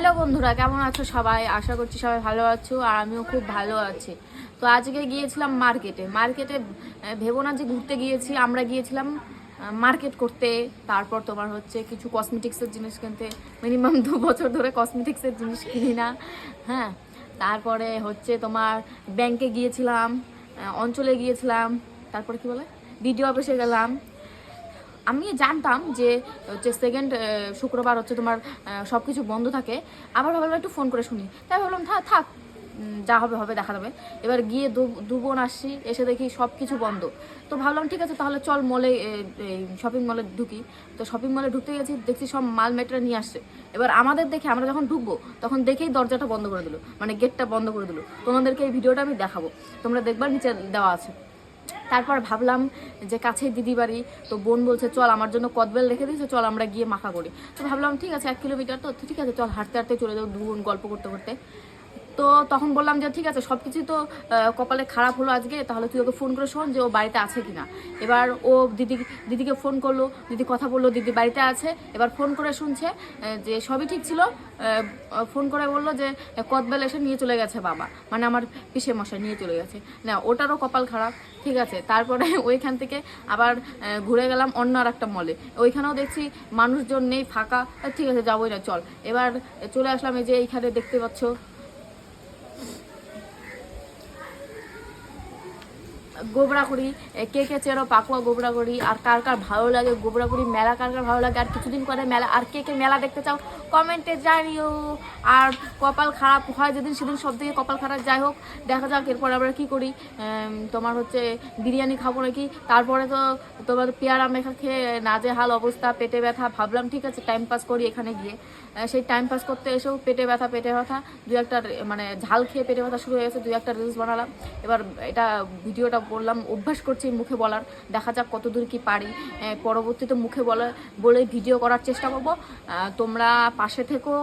Hello বন্ধুরা, কেমন আছো সবাই? আশা করছি সবাই ভালো আছো আর আমিও খুব ভালো আছি। তো আজকে গিয়েছিলাম মার্কেটে ভেবো না যে ঘুরতে গিয়েছি, আমরা গিয়েছিলাম মার্কেট করতে। তারপর তোমার হচ্ছে কিছু কসমেটিক্সের জিনিস কিনতে। মিনিমাম 2 বছর ধরে কসমেটিক্সের জিনিস কিনি না। হ্যাঁ, তারপরে হচ্ছে তোমার ব্যাংকে গিয়েছিলাম, অঞ্চলে গিয়েছিলাম, তারপরে কি বলে বিডিও অফিসে গেলাম। আমি জানতাম যে হচ্ছে সেকেন্ড শুক্রবার হচ্ছে তোমার সব কিছু বন্ধ থাকে। আবার ভাবলাম একটু ফোন করে শুনি, তাই ভাবলাম থাক থাক, যা হবে হবে, দেখা যাবে। এবার গিয়ে দু বোন আসছি, এসে দেখি সব কিছু বন্ধ। তো ভাবলাম ঠিক আছে, তাহলে চল মলে, শপিং মলে ঢুকি। তো শপিং মলে ঢুকতে গেছি, দেখছি সব মাল মেটেরিয়াল নিয়ে আসছে। এবার আমাদের দেখে, আমরা যখন ঢুকবো তখন দেখেই দরজাটা বন্ধ করে দিল, মানে গেটটা বন্ধ করে দিল। তোমাদেরকে এই ভিডিওটা আমি দেখাবো, তোমরা দেখবা, নিচে দেওয়া আছে। তারপর ভাবলাম যে কাছেই দিদি বাড়ি, তো বোন বলছে চল, আমার জন্য কদবেল রেখে দিয়েছে, চল আমরা গিয়ে মাখা করি। তো ভাবলাম ঠিক আছে, 1 কিলোমিটার তো ঠিক আছে, চল হাঁটতে হাঁটতে চলে যাও, দু বোন গল্প করতে করতে। তো তখন বললাম যে ঠিক আছে, সব কিছুই তো কপালে খারাপ হলো আজকে, তাহলে তুই ওকে ফোন করে শোন যে ও বাড়িতে আছে কিনা। এবার ও দিদিকে ফোন করলো, দিদি কথা বললো, দিদি বাড়িতে আছে। এবার ফোন করে শুনছে যে সবই ঠিক ছিল। ফোন করে বললো যে কদবেল এসে নিয়ে চলে গেছে বাবা, মানে আমার পিসে মশাই নিয়ে চলে গেছে। না, ওটারও কপাল খারাপ। ঠিক আছে, তারপরে ওইখান থেকে আবার ঘুরে গেলাম অন্য আর একটা মলে। ওইখানেও দেখছি মানুষজন নেই, ফাঁকা। ঠিক আছে, যাবোই না, চল। এবার চলে আসলাম, এই যে এইখানে দেখতে পাচ্ছ গোবরাগুড়ি। কে কে চেরো পাকুয়া গোবরাগুড়ি, আর কার কার ভালো লাগে গোবরাগুড়ি মেলা, কার কার ভালো লাগে, আর কিছুদিন পরে মেলা, আর কে কে মেলা দেখতে চাও কমেন্টে জানিও। আর কপাল খারাপ হয় যেদিন, সেদিন সব থেকে কপাল খারাপ। যাই হোক, দেখা যাক এরপর আমরা কী করি। তোমার হচ্ছে বিরিয়ানি খাবো নাকি। তারপরে তো তোমার পেয়ারা মেখা খেয়ে নাজেহাল অবস্থা, পেটে ব্যথা। ভাবলাম ঠিক আছে, টাইম পাস করি এখানে গিয়ে। সেই টাইম পাস করতে এসেও পেটে ব্যথা। দু একটা মানে ঝাল খেয়ে পেটে ব্যথা শুরু হয়ে গেছে, 2-1টা রিলস বানালাম। এবার এটা ভিডিওটা বললাম, অভ্যাস করছি মুখে বলার, দেখা যাক কতদূর কি পারি। পরবর্তীতে মুখে বলে ভিডিও করার চেষ্টা করবো। তোমরা পাশে থেকো,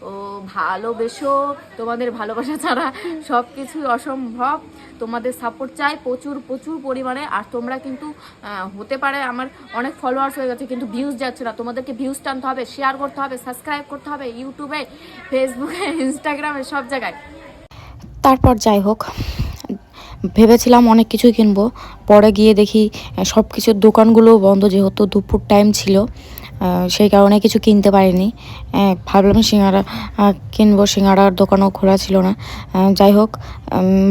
ও ভালোবেসো। তোমাদের ভালোবাসা ছাড়া সব কিছুই অসম্ভব। তোমাদের সাপোর্ট চাই প্রচুর প্রচুর পরিমাণে। আর তোমরা কিন্তু হতে পারে আমার অনেক ফলোয়ার্স হয়ে গেছে, কিন্তু ভিউজ যাচ্ছে না। তোমাদেরকে ভিউজ টানতে হবে, শেয়ার করতে হবে, সাবস্ক্রাইব করতে হবে, ইউটিউবে, ফেসবুকে, ইনস্টাগ্রামে, সব জায়গায়। তারপর যাই হোক, ভেবেছিলাম অনেক কিছুই কিনবো, পরে গিয়ে দেখি সব কিছুর দোকানগুলো বন্ধ, যেহেতু দুপুর টাইম ছিল। সেই কারণে কিছু কিনতে পারিনি। ভাবলাম সিঙ্গাড়া কিনবো, সিঙ্গাড়ার দোকানও খোলা ছিল না। যাই হোক,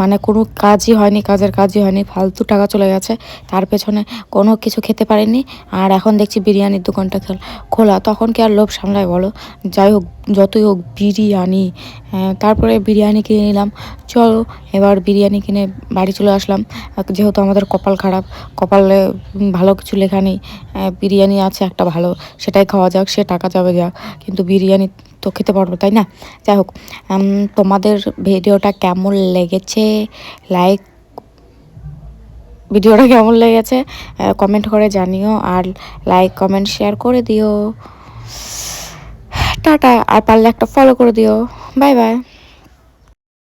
মানে কোনো কাজই হয়নি, কাজের কাজই হয়নি, ফালতু টাকা চলে গেছে তার পেছনে, কোনো কিছু খেতে পারিনি। আর এখন দেখছি বিরিয়ানির দোকানটা খোলা, তখন কি আর লোভ সামলায় বলো। যাই হোক, যতই হোক বিরিয়ানি। তারপরে বিরিয়ানি কিনে নিলাম। চলো, এবার বিরিয়ানি কিনে বাড়ি চলে আসলাম। যেহেতু আমাদের কপাল খারাপ, কপালে ভালো কিছু লেখা নেই। বিরিয়ানি আছে একটা ভালো, সেটাই খাওয়া যাক, সে টাকা যাবে যাক, কিন্তু বিরিয়ানি তো খেতে পারবো, তাই না? যাই হোক, তোমাদের ভিডিওটা কেমন লেগেছে কমেন্ট করে জানিও, আর লাইক কমেন্ট শেয়ার করে দিও। টাটা, আর পারলে একটা ফলো করে দিও। Bye bye.